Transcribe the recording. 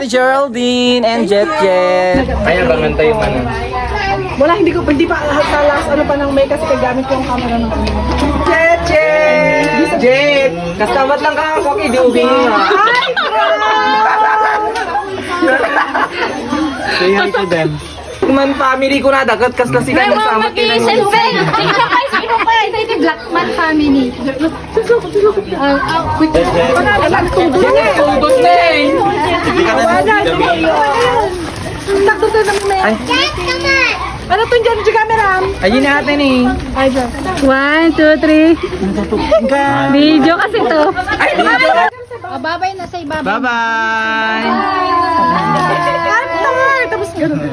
Ate Geraldine and Jet Jet. Ayun, bangantay yung ano. Wala, hindi pa last ano pa ng may kasi kagamit ko yung camera ng ano. Jet Jet! Jet! Kastamat lang ka ako, hindi ubing nga. Say hi to them. Man family ko na dagat kas na sila nagsama Selfie! Sino pa? Ito yung Blackman family. Tundot na eh. Takto to naman na yan. Ano to dyan? Dyan camera? Ayun natin eh. Ay, dyan. 1, 2, 3. Video kasi to. Babay na sa ibaba. Bye-bye! Tapos ganun.